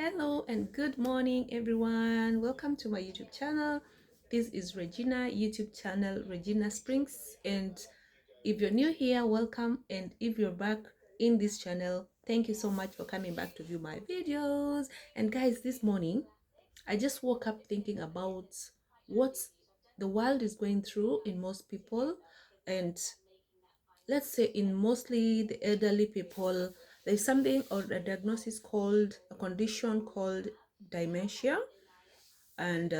Hello and good morning, everyone. Welcome to my YouTube channel. This is Regina YouTube channel, Regina Springs. And if you're new here, welcome. And if you're back in this channel, thank you so much for coming back to view my videos. And guys, this morning, I just woke up thinking about what the world is going through in most people. And let's say in mostly the elderly people, there's something or a diagnosis called a condition called dementia, and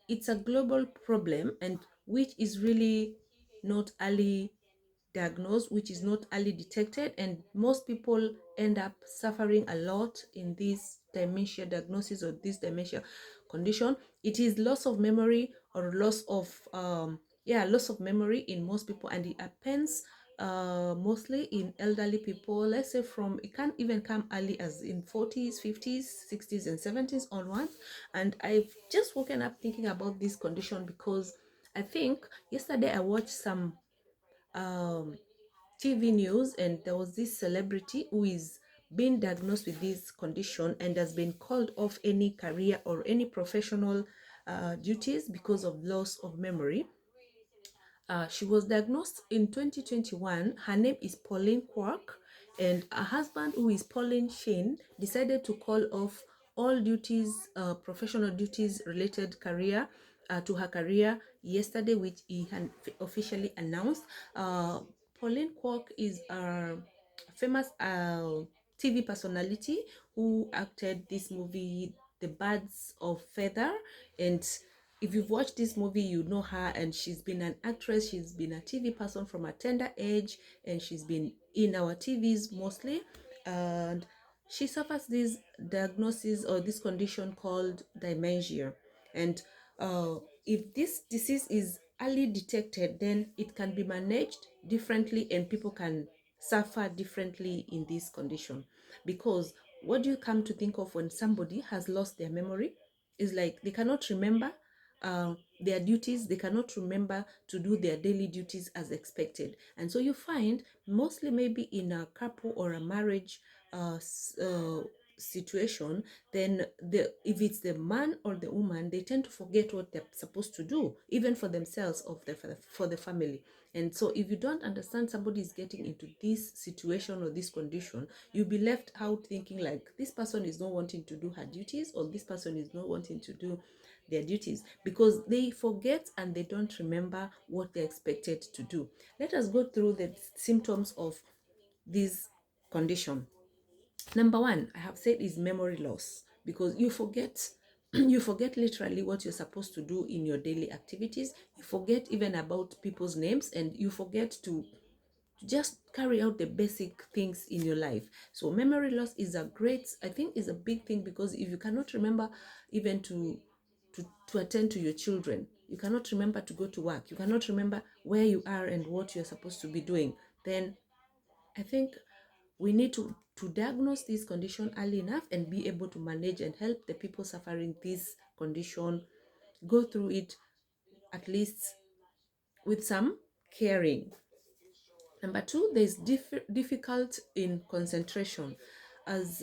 it's a global problem, and which is really not early diagnosed, which is not early detected, and most people end up suffering a lot in this dementia diagnosis or this dementia condition. It is loss of memory or loss of loss of memory in most people, and it happens mostly in elderly people. Let's say from, it can even come early as in 40s, 50s, 60s and 70s onwards. And I've just woken up thinking about this condition because I think yesterday I watched some um TV news, and there was this celebrity who is being diagnosed with this condition and has been called off any career or any professional duties because of loss of memory. She was diagnosed in 2021. Her name is Pauline Kwok, and her husband, who is Pauline Shane, decided to call off all duties, professional duties related career to her career yesterday, which he had officially announced. Pauline Kwok is a famous TV personality who acted this movie, The Birds of Feather, and if you've watched this movie, you know her, and she's been an actress, she's been a TV person from a tender age, and she's been in our TVs mostly. And she suffers this diagnosis or this condition called dementia. And if this disease is early detected, then it can be managed differently and people can suffer differently in this condition. Because what do you come to think of when somebody has lost their memory? Is like they cannot remember their duties, they cannot remember to do their daily duties as expected. And so you find mostly maybe in a couple or a marriage situation, then if it's the man or the woman, they tend to forget what they're supposed to do, even for themselves or for the family. And so if you don't understand somebody is getting into this situation or this condition, you'll be left out thinking like this person is not wanting to do her duties, or this person is not wanting to do their duties, because they forget and they don't remember what they're expected to do. Let us go through the symptoms of this condition. Number one, I have said, is memory loss, because you forget you forget literally what you're supposed to do in your daily activities. You forget even about people's names, and you forget to just carry out the basic things in your life. So memory loss is a great, I think, is a big thing, because if you cannot remember even to attend to your children, you cannot remember to go to work, you cannot remember where you are and what you're supposed to be doing, then I think we need to diagnose this condition early enough and be able to manage and help the people suffering this condition go through it, at least with some caring. Number two, there's difficult in concentration. As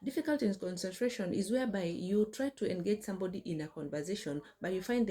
difficult in concentration is whereby you try to engage somebody in a conversation, but you find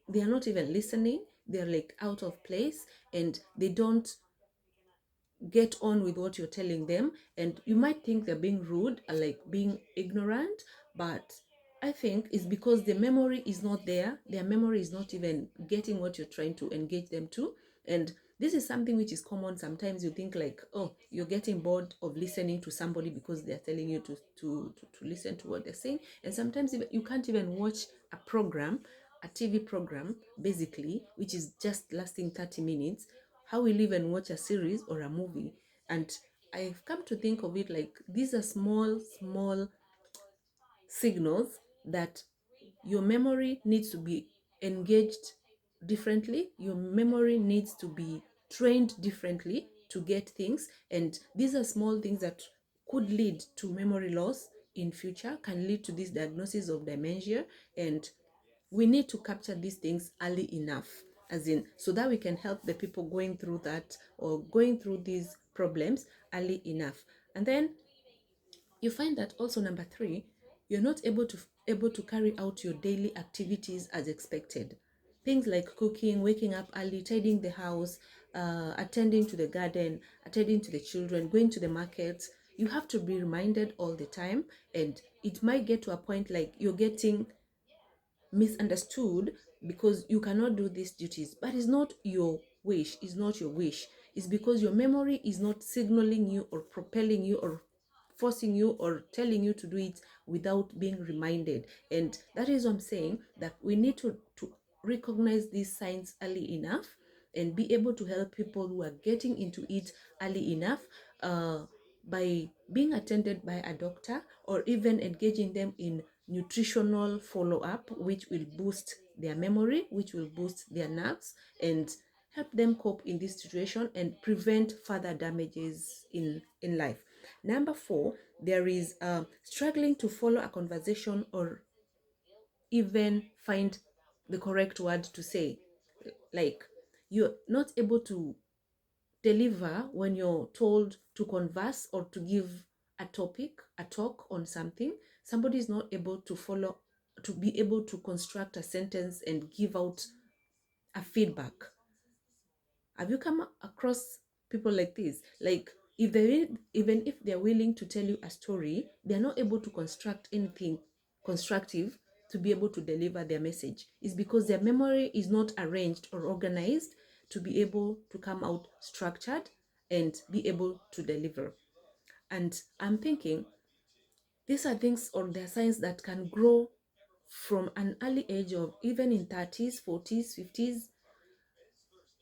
they are not even listening. They're like out of place, and they don't get on with what you're telling them. And you might think they're being rude or like being ignorant, but I think it's because the memory is not there. Their memory is not even getting what you're trying to engage them to. And this is something which is common. Sometimes you think like, oh, you're getting bored of listening to somebody because they're telling you to listen to what they're saying. And sometimes even, you can't even watch a program, a TV program, basically, which is just lasting 30 minutes. How will you even watch a series or a movie? And I've come to think of it like these are small signals that your memory needs to be engaged differently. Your memory needs to be trained differently to get things. And these are small things that could lead to memory loss in future, can lead to this diagnosis of dementia. And we need to capture these things early enough, as in, so that we can help the people going through that or going through these problems early enough. And then You find that also number three, you're not able to carry out your daily activities as expected. Things like cooking, waking up early, tidying the house, attending to the garden, attending to the children, going to the markets. You have to be reminded all the time, and it might get to a point like you're getting misunderstood because you cannot do these duties. But it's not your wish, it's not your wish. It's because your memory is not signaling you or propelling you or forcing you or telling you to do it without being reminded. And that is what I'm saying, that we need to recognize these signs early enough and be able to help people who are getting into it early enough, by being attended by a doctor or even engaging them in nutritional follow-up, which will boost their memory, which will boost their nerves, and help them cope in this situation and prevent further damages in life. Number four, there is struggling to follow a conversation or even find the correct word to say. Like, you're not able to deliver when you're told to converse or to give a talk on something. Somebody is not able to follow, to be able to construct a sentence and give out a feedback. Have you come across people like this? Like, if they even if they're willing to tell you a story, they're not able to construct anything constructive to be able to deliver their message. It's because their memory is not arranged or organized to be able to come out structured and be able to deliver. And I'm thinking these are things or they're signs that can grow from an early age of even in 30s, 40s, 50s.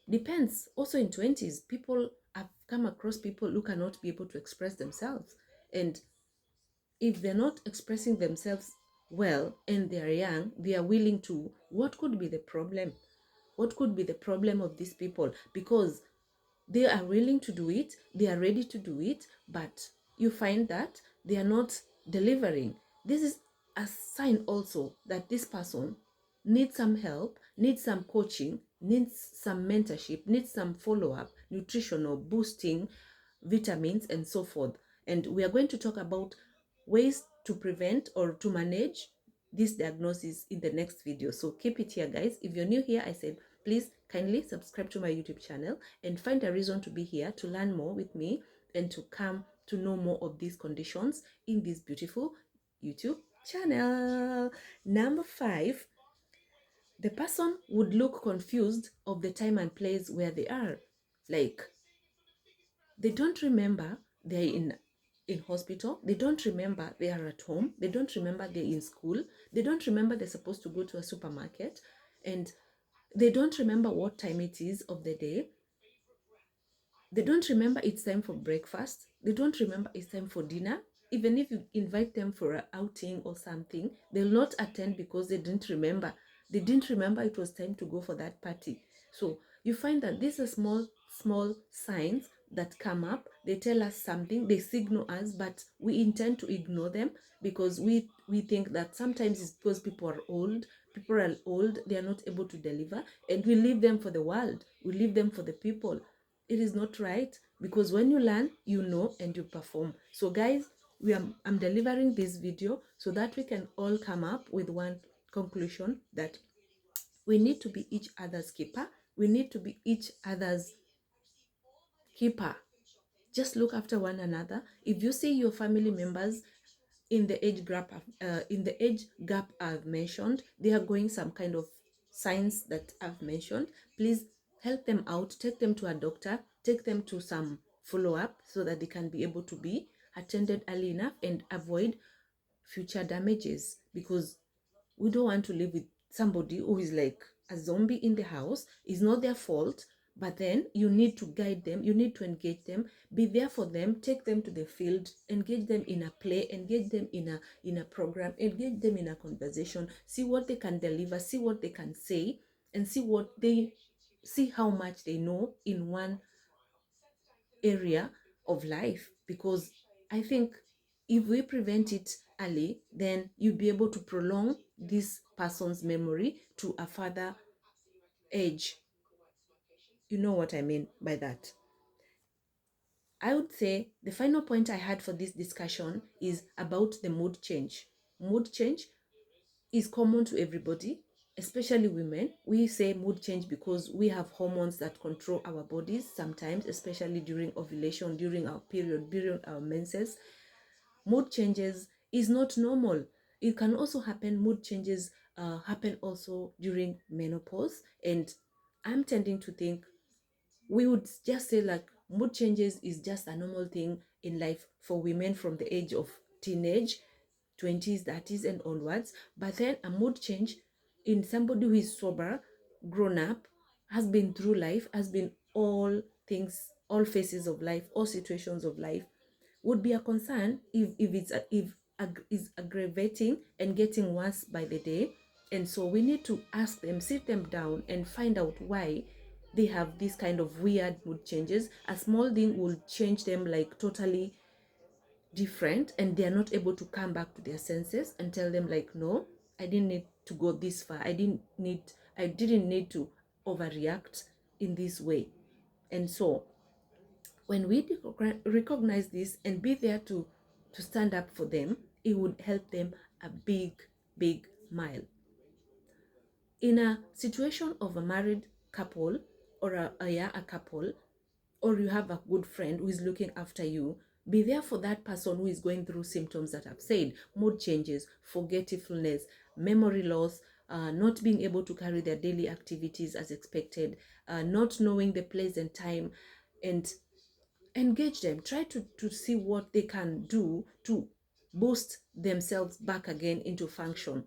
Depends. Also in 20s, people have come across people who cannot be able to express themselves. And if they're not expressing themselves well and they're young, they are willing to, what could be the problem? What could be the problem of these people? Because they are willing to do it, they are ready to do it, but you find that they are not delivering. This is a sign also that this person needs some help, needs some coaching, needs some mentorship, needs some follow-up, nutritional boosting, vitamins, and so forth. And we are going to talk about ways to prevent or to manage this diagnosis in the next video. So keep it here, guys. If you're new here, I said please kindly subscribe to my YouTube channel and find a reason to be here to learn more with me and to come to know more of these conditions in this beautiful YouTube channel. Number five, the person would look confused of the time and place where they are. Like, they don't remember they're in hospital, they don't remember they are at home, they don't remember they're in school, they don't remember they're supposed to go to a supermarket, and they don't remember what time it is of the day. They don't remember it's time for breakfast. They don't remember it's time for dinner. Even if you invite them for an outing or something, they'll not attend because they didn't remember. They didn't remember it was time to go for that party. So you find that these are small signs that come up. They tell us something, they signal us, but we intend to ignore them because we think that sometimes it's because people are old, they are not able to deliver, and we leave them for the world, we leave them for the people. It is not right, because when you learn, you know, and you perform. So guys, I'm delivering this video so that we can all come up with one conclusion, that we need to be each other's keeper. We need to be each other's keeper. Just look after one another. If you see your family members in the age gap I've mentioned, they are going some kind of signs that I've mentioned, please help them out, take them to a doctor, take them to some follow-up so that they can be able to be attended early enough and avoid future damages, because we don't want to live with somebody who is like a zombie in the house. It's not their fault, but then you need to guide them, you need to engage them, be there for them, take them to the field, engage them in a play, engage them in a program, engage them in a conversation, see what they can deliver, see what they can say, and see how much they know in one area of life. Because I think if we prevent it early, then you'll be able to prolong this person's memory to a further age. You know what I mean by that. I would say the final point I had for this discussion is about the mood change. Mood change is common to everybody, especially women. We say mood change because we have hormones that control our bodies sometimes, especially during ovulation, during our period, during our menses. Mood changes is not normal. It can also happen, mood changes happen also during menopause. And I'm tending to think we would just say like mood changes is just a normal thing in life for women from the age of teenage 20s, 30s and onwards. But then a mood change in somebody who is sober, grown up, has been through life, has been all things, all phases of life, all situations of life, would be a concern if it's is aggravating and getting worse by the day. And so we need to ask them, sit them down and find out why they have this kind of weird mood changes. A small thing will change them like totally different, and they are not able to come back to their senses and tell them like, no, I didn't need to go this far. I didn't need to overreact in this way. And so when we recognize this and be there to stand up for them, it would help them a big mile. In a situation of a married couple or a couple, or you have a good friend who is looking after you, be there for that person who is going through symptoms that I've said: mood changes, forgetfulness, memory loss, not being able to carry their daily activities as expected, not knowing the place and time. And engage them, try to see what they can do to boost themselves back again into function.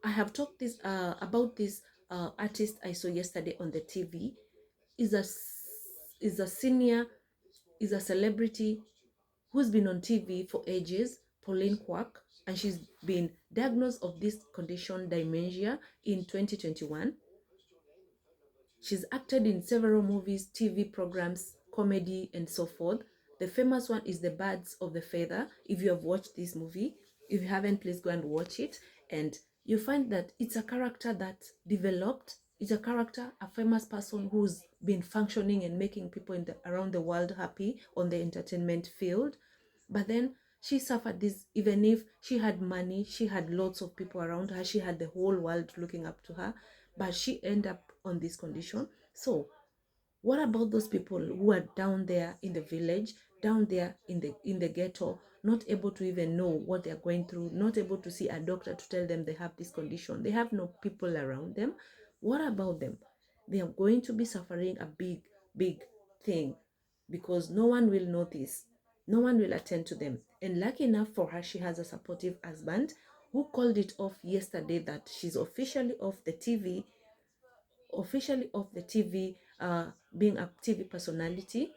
I have talked this about this artist I saw yesterday on the TV. Is a is a senior, is a celebrity who's been on TV for ages, Pauline Kwak, and she's been diagnosed of this condition, dementia, in 2021. She's acted in several movies, TV programs, comedy, and so forth. The famous one is The Birds of the Feather. If you have watched this movie, if you haven't, please go and watch it. And you find that it's a character that developed. It's a character, a famous person who's been functioning and making people around the world happy on the entertainment field. But then she suffered this. Even if she had money, she had lots of people around her, she had the whole world looking up to her, but she ended up on this condition. So what about those people who are down there in the village, down there in the ghetto, not able to even know what they're going through, not able to see a doctor to tell them they have this condition, they have no people around them? What about them? They are going to be suffering a big thing, because no one will notice, no one will attend to them. And lucky enough for her, she has a supportive husband who called it off yesterday, that she's officially off the TV, being a TV personality.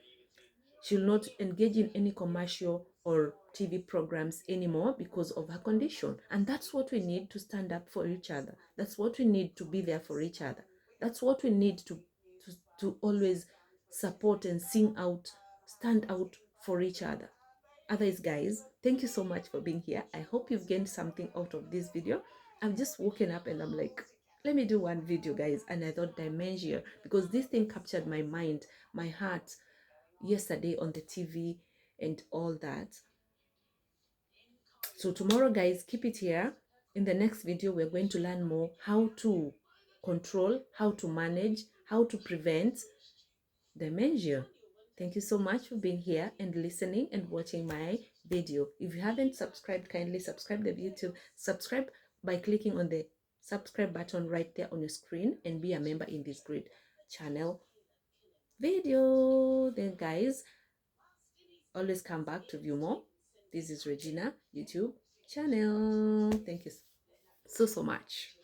She'll not engage in any commercial or TV programs anymore because of her condition. And that's what we need, to stand up for each other. That's what we need, to be there for each other. That's what we need to always support and sing out, stand out for each other. Otherwise, guys, thank you so much for being here. I hope you've gained something out of this video. I've just woken up and I'm like, let me do one video, guys. And I thought dementia, because this thing captured my mind, my heart yesterday on the TV and all that. So tomorrow, guys, keep it here. In the next video, we're going to learn more how to control, how to manage, how to prevent dementia. Thank you so much for being here and listening and watching my video. If you haven't subscribed, kindly subscribe the YouTube. Subscribe by clicking on the subscribe button right there on your screen and be a member in this great channel video. Then, guys, always come back to view more. This is Regina YouTube channel. Thank you so much.